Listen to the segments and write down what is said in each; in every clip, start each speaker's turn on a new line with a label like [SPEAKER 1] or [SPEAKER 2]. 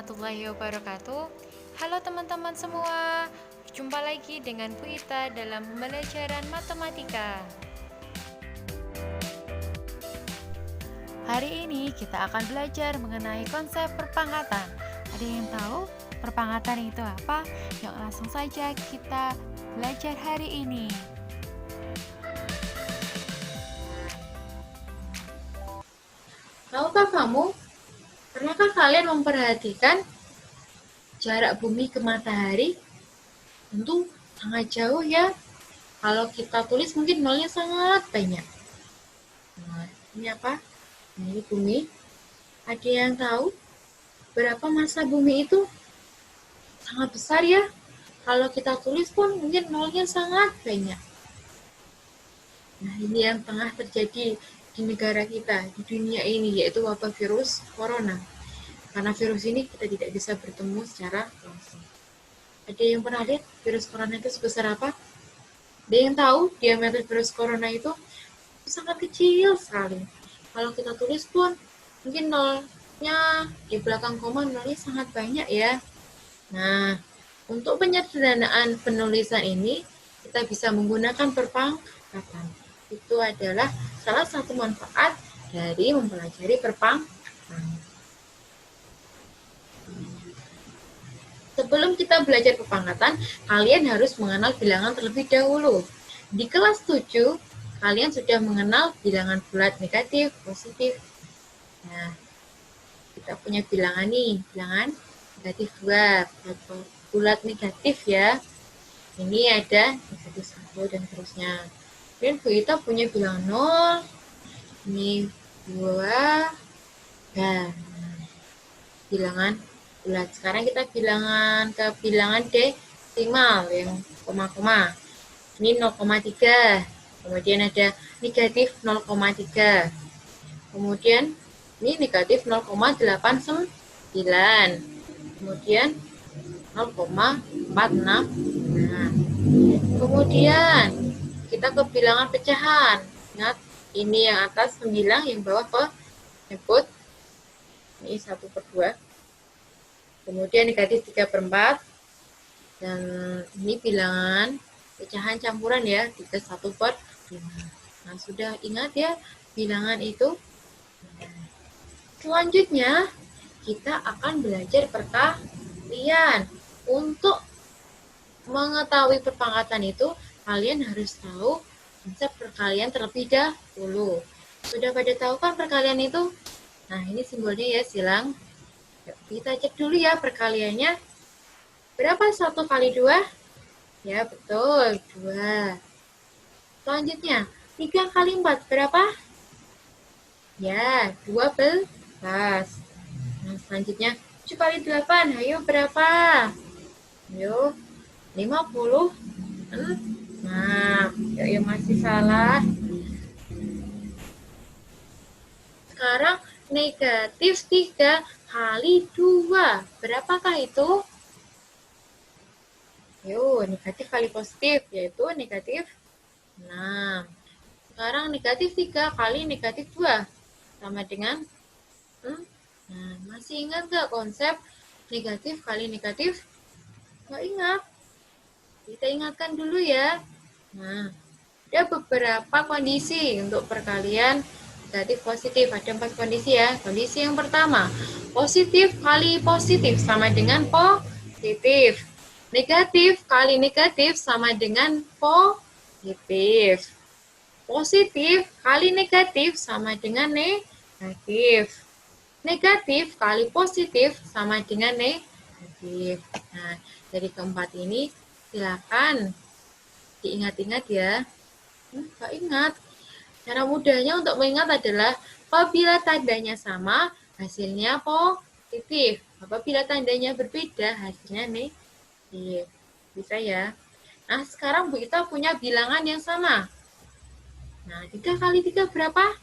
[SPEAKER 1] warahmatullahi wabarakatuh. Halo teman-teman semua, berjumpa lagi dengan Bu Ita dalam pembelajaran matematika. Hari ini kita akan belajar mengenai konsep perpangkatan. Ada yang tahu perpangkatan itu apa? Yuk langsung saja kita belajar hari ini.
[SPEAKER 2] Tahukah kamu, pernahkah kalian memperhatikan jarak bumi ke matahari? Tentu sangat jauh ya. Kalau kita tulis mungkin nolnya sangat banyak. Nah, ini apa? Ini bumi. Ada yang tahu berapa massa bumi itu? Sangat besar ya. Kalau kita tulis pun mungkin nolnya sangat banyak. Nah, ini yang tengah terjadi di negara kita, di dunia ini, yaitu wabah virus corona. Karena virus ini kita tidak bisa bertemu secara langsung. Ada yang pernah lihat virus corona itu sebesar apa? Ada yang tahu diameter virus corona itu sangat kecil sekali. Kalau kita tulis pun mungkin nolnya di belakang koma nolnya sangat banyak ya. Nah, untuk penyederhanaan penulisan ini kita bisa menggunakan perpangkatan. Itu adalah salah satu manfaat dari mempelajari perpangkatan. Sebelum kita belajar perpangkatan, kalian harus mengenal bilangan terlebih dahulu. Di kelas 7, kalian sudah mengenal bilangan bulat, negatif, positif. Nah, kita punya bilangan nih, bilangan negatif 2, bulat negatif ya. Ini ada negatif 1 dan terusnya. Dan kita punya bilangan 0, ini 2, dan bilangan bulat. Sekarang kita bilangan ke bilangan desimal yang koma-koma. Ini 0,3. Kemudian ada negatif 0,3. Kemudian ini negatif 0,89. Kemudian 0,46. Nah, kemudian kita ke bilangan pecahan. Ingat, ini yang atas 9, yang bawah penyebut. Ini 1/2. Kemudian negatif 3/4. Dan ini bilangan pecahan campuran ya, 1/5. Nah, sudah ingat ya bilangan itu? Selanjutnya, kita akan belajar perkalian. Untuk mengetahui perpangkatan itu, kalian harus tahu konsep perkalian terlebih dahulu. Sudah pada tahu kan perkalian itu? Nah, ini simbolnya ya, silang. Kita cek dulu ya perkaliannya. Berapa 1 kali 2? Ya, betul, 2. Selanjutnya, 3 kali 4 berapa? Ya, 12. Nah, selanjutnya, 7 kali 8, ayo berapa? Ayo, 50. Nah, yang masih salah. Sekarang, negatif 3 kali 2. Berapakah itu? Yuk, negatif kali positif, yaitu negatif 6. Sekarang negatif 3 kali negatif 2. Sama dengan Nah, masih ingat nggak konsep negatif kali negatif? Nggak ingat. Kita ingatkan dulu ya. Nah, ada beberapa kondisi untuk perkalian negatif positif. Ada 4 kondisi ya. Kondisi yang pertama, positif kali positif sama dengan positif. Negatif kali negatif sama dengan positif. Positif kali negatif sama dengan negatif. Negatif kali positif sama dengan negatif. Nah, dari keempat ini silakan diingat-ingat ya. Nggak ingat. Cara mudahnya untuk mengingat adalah apabila tandanya sama, hasilnya positif. Apabila tandanya berbeda, hasilnya negatif. Bisa ya. Nah, sekarang Bu Ita punya bilangan yang sama. Nah, 3 kali 3 berapa?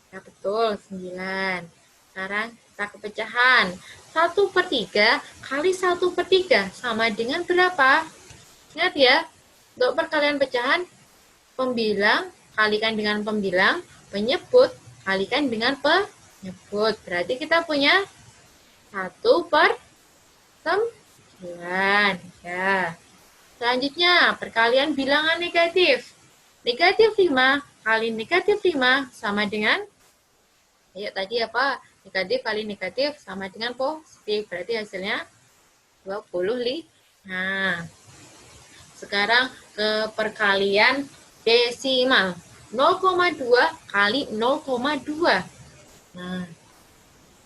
[SPEAKER 2] Ya, betul, 9. Sekarang kita ke pecahan. 1/3 kali 1/3 sama dengan berapa? Ingat ya, untuk perkalian pecahan, pembilang kalikan dengan pembilang, penyebut kalikan dengan penyebut. Berarti kita punya 1/9. Ya. Selanjutnya, perkalian bilangan negatif. Negatif 5 kali negatif 5 sama dengan, ayo tadi apa? Negatif kali negatif sama dengan positif. Berarti hasilnya 25. Nah, sekarang ke perkalian desimal. 0,2 kali 0,2. Nah,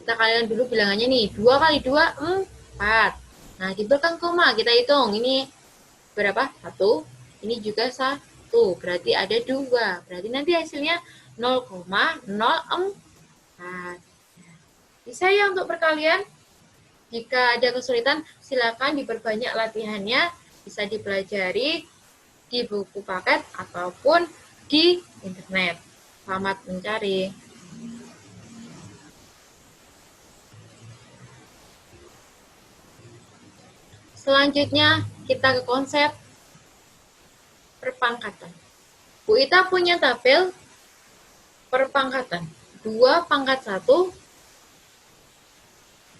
[SPEAKER 2] kita kalian dulu bilangannya nih. 2 kali 2, 4. Nah, di belakang koma kita hitung. Ini berapa? 1. Ini juga 1. Berarti ada 2. Berarti nanti hasilnya 0,04. Bisa ya untuk perkalian? Jika ada kesulitan, silakan diperbanyak latihannya. Bisa dipelajari di buku paket ataupun di internet. Selamat mencari. Selanjutnya, kita ke konsep perpangkatan. Bu Ita punya tabel perpangkatan. 2 pangkat 1,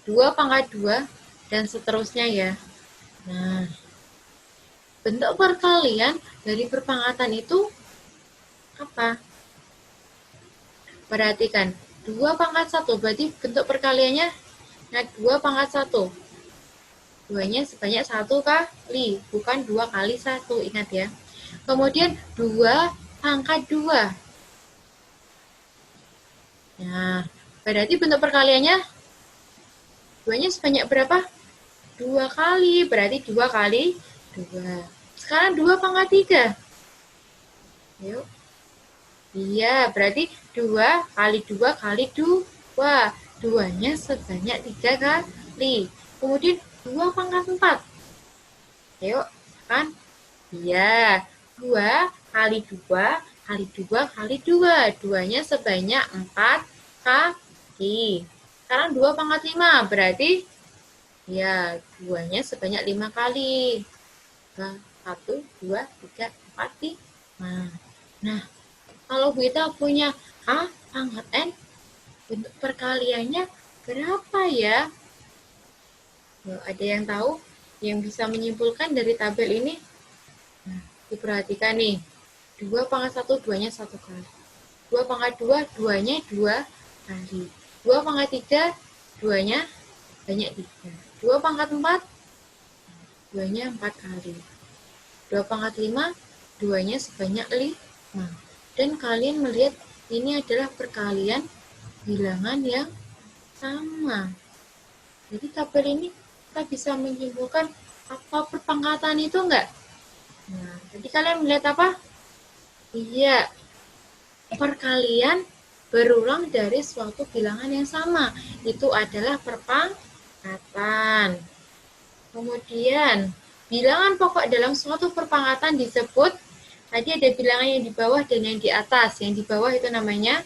[SPEAKER 2] 2 pangkat 2, dan seterusnya ya. Nah, bentuk perkalian dari perpangkatan itu apa? Perhatikan, 2 pangkat 1, berarti bentuk perkaliannya 2 pangkat 1. 2-nya sebanyak 1 kali, bukan 2 kali 1, ingat ya. Kemudian 2 pangkat 2. Nah, berarti bentuk perkaliannya 2-nya sebanyak berapa? 2 kali, berarti 2 kali 2. Sekarang 2 pangkat 3. Yuk. Iya, berarti 2 kali 2 kali 2. 2-nya sebanyak 3 kali. Kemudian 2 pangkat 4. Ayo, kan? Iya, 2 kali 2 kali 2 kali 2. 2-nya sebanyak 4 kali. Sekarang 2 pangkat 5, berarti ya 2-nya sebanyak 5 kali. 1, 2, 3, 4, 5. Nah, kalau kita punya A pangkat N, bentuk perkaliannya berapa ya? Ada yang tahu? Yang bisa menyimpulkan dari tabel ini? Nah, diperhatikan nih. 2 pangkat 1, 2-nya 1 kali. 2 pangkat 2, 2-nya 2 kali. 2 pangkat 3, 2-nya banyak 3. 2 pangkat 4, 2-nya 4 kali. 2 pangkat 5, 2-nya sebanyak 5. Dan kalian melihat ini adalah perkalian bilangan yang sama. Jadi tabel ini kita bisa menyimpulkan apa perpangkatan itu enggak? Nah, jadi kalian melihat apa? Iya, perkalian berulang dari suatu bilangan yang sama. Itu adalah perpangkatan. Kemudian, bilangan pokok dalam suatu perpangkatan disebut, tadi ada bilangan yang di bawah dan yang di atas. Yang di bawah itu namanya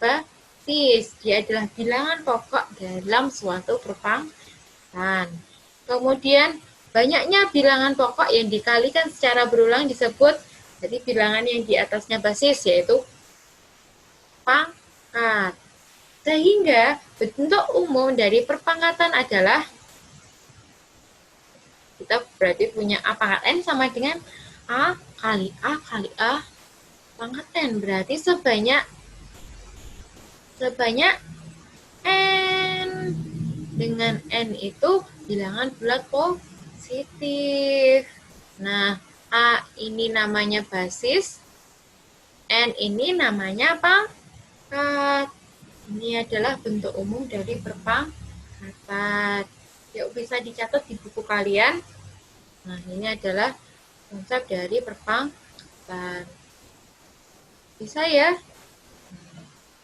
[SPEAKER 2] basis. Dia adalah bilangan pokok dalam suatu perpangkatan. Kemudian, banyaknya bilangan pokok yang dikalikan secara berulang disebut, jadi bilangan yang di atasnya basis, yaitu pangkat. Sehingga bentuk umum dari perpangkatan adalah, kita berarti punya A pangkat N sama dengan A kali A kali A pangkat N. Berarti sebanyak N. Dengan N itu bilangan bulat positif. Nah, A ini namanya basis, N ini namanya pangkat. Ini adalah bentuk umum dari perpangkatan. Yuk, bisa dicatat di buku kalian. Nah, ini adalah konsep dari perpangkatan. Bisa ya?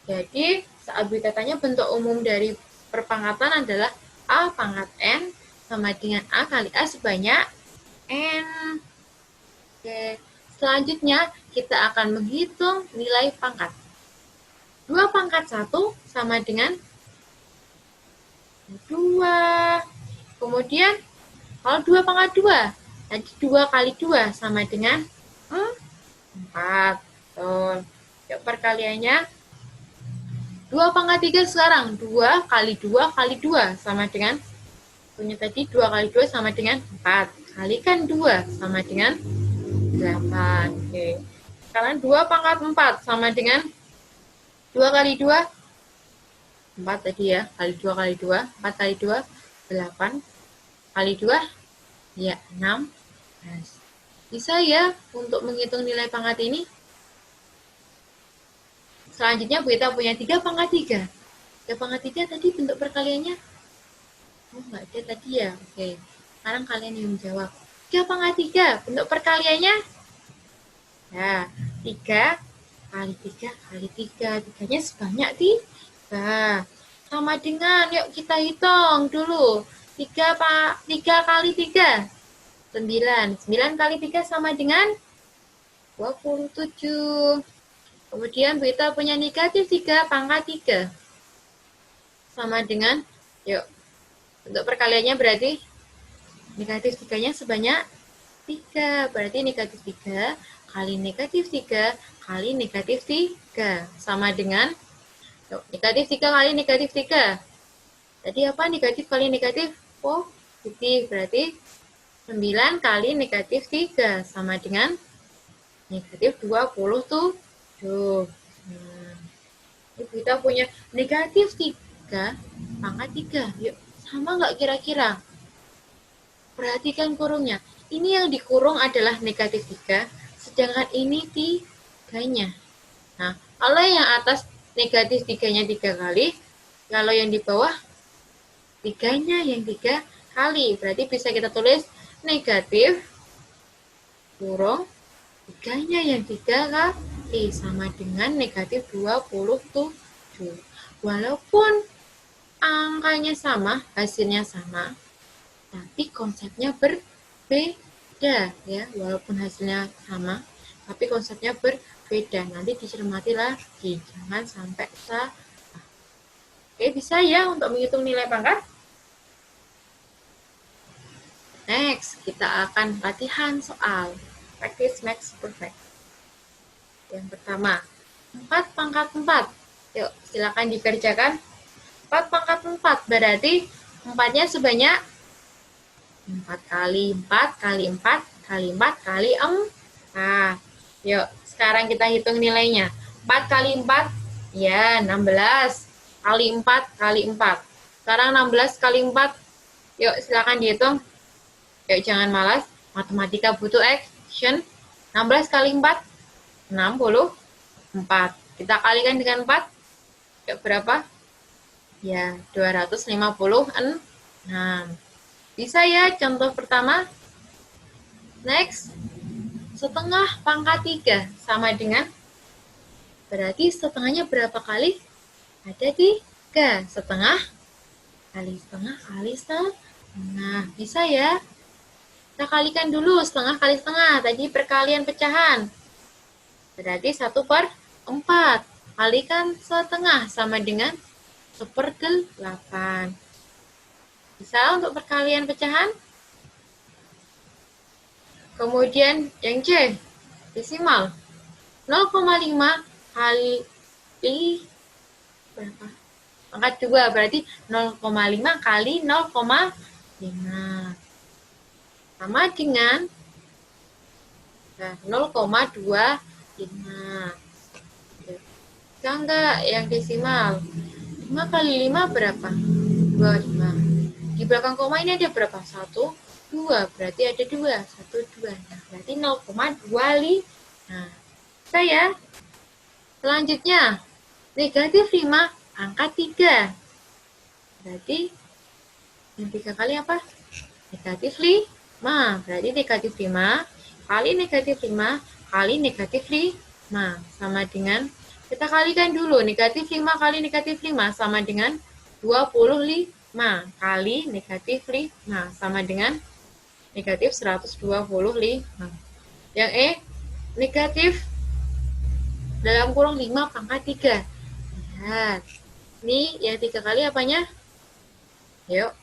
[SPEAKER 2] Jadi, saat bertanya bentuk umum dari perpangkatan adalah A pangkat N sama dengan A kali A sebanyak N. Oke. Selanjutnya, kita akan menghitung nilai pangkat. 2 pangkat 1 sama dengan 2. Kemudian, kalau 2 pangkat 2, tadi 2 kali 2 sama dengan 4. Yuk, perkaliannya 2 pangkat 3 sekarang. 2 kali 2 kali 2 sama dengan, punya tadi 2 kali 2 sama dengan 4. Kalikan 2 sama dengan 8. Oke. Sekarang 2 pangkat 4 sama dengan 2 kali 2, 4 tadi ya. Kali 2 kali 2, 4 kali 2, 8. Kali 2, ya 6. Bisa ya untuk menghitung nilai pangkat ini? Selanjutnya kita punya 3 pangkat 3. 3 pangkat 3 tadi bentuk perkaliannya? Oh, enggak ada tadi ya? Oke. Sekarang kalian yang menjawab. 3 pangkat 3, bentuk perkaliannya? Ya, 3 kali 3 kali 3. 3-nya sebanyak 3. Sama dengan, yuk kita hitung dulu. 3 kali 3. 9. 9 kali 3 sama dengan 27. Kemudian kita punya negatif 3 pangkat 3. Sama dengan, yuk, untuk perkaliannya berarti negatif 3-nya sebanyak 3. Berarti negatif 3 kali negatif 3 kali negatif 3. Sama dengan, yuk, negatif 3 kali negatif 3. Tadi apa negatif kali negatif? Positif. Berarti 9 kali negatif 3. Sama dengan negatif 27. Ini kita punya negatif 3 pangkat 3. Yuk, sama nggak kira-kira? Perhatikan kurungnya. Ini yang dikurung adalah negatif 3, sedangkan ini 3-nya. Nah, kalau yang atas negatif 3-nya 3 kali, kalau yang di bawah 3-nya yang 3 kali. Berarti bisa kita tulis negatif kurung 3-nya yang 3 kali, sama dengan negatif 27. Walaupun angkanya sama, hasilnya sama, tapi konsepnya berbeda ya. Walaupun hasilnya sama, tapi konsepnya berbeda. Nanti dicermati lagi, jangan sampai salah. Oke, bisa ya untuk menghitung nilai pangkat? Next, kita akan latihan soal practice makes perfect. Yang pertama, 4 pangkat 4. Yuk, silakan dikerjakan. 4 pangkat 4 berarti 4-nya sebanyak 4 kali 4 kali 4 kali 4 kali 4. Yuk, sekarang kita hitung nilainya. 4 kali 4, ya 16. Kali 4 kali 4. Sekarang 16 kali 4. Yuk, silakan dihitung. Yuk, jangan malas. Matematika butuh action. 16 kali 4, 64. Kita kalikan dengan 4. Yuk, berapa? Ya, 256. Bisa ya contoh pertama. Next. Setengah pangkat 3 sama dengan, berarti setengahnya berapa kali? Ada 3. Setengah kali setengah kali setengah. Nah, bisa ya. Kita kalikan dulu setengah kali setengah. Tadi perkalian pecahan. Berarti 1/4. Kalikan setengah sama dengan 1/8. Bisa untuk perkalian pecahan. Kemudian yang C, desimal. 0,5 kali berapa? Pangkat 2, berarti 0,5 kali 0,5. Sama dengan 0,25. Bisa enggak yang desimal? 5 kali 5 berapa? 25. Di belakang koma ini ada berapa? 1, 2. Berarti ada 2. 1, 2. Nah, berarti 0,25. Nah, bisa ya? Selanjutnya, negatif 5 angka 3. Berarti yang 3 kali apa? Negatif 5. Berarti negatif 5 kali negatif 5 kali negatif 5. Sama dengan, kita kalikan dulu. Negatif 5 kali negatif 5 sama dengan 25 kali negatif 5. Sama dengan negatif 125. Yang E, negatif dalam kurung 5 pangkat 3. Lihat. Ini yang 3 kali apanya? Yuk.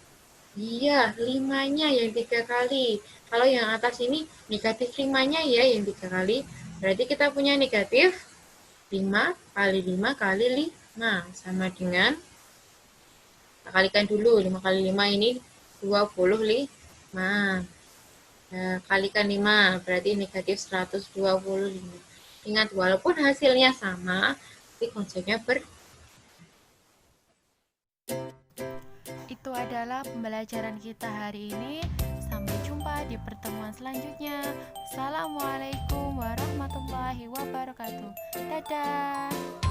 [SPEAKER 2] Iya, 5-nya yang 3 kali. Kalau yang atas ini negatif 5-nya ya yang 3 kali. Berarti kita punya negatif 5 kali 5 kali Nah, sama dengan, kita kalikan dulu, 5 kali 5 ini 25. Nah, kalikan 5, berarti negatif 125. Ingat, walaupun hasilnya sama, tapi konsepnya
[SPEAKER 1] Itu adalah pembelajaran kita hari ini. Sampai jumpa di pertemuan selanjutnya. Assalamualaikum warahmatullahi wabarakatuh. Dadah.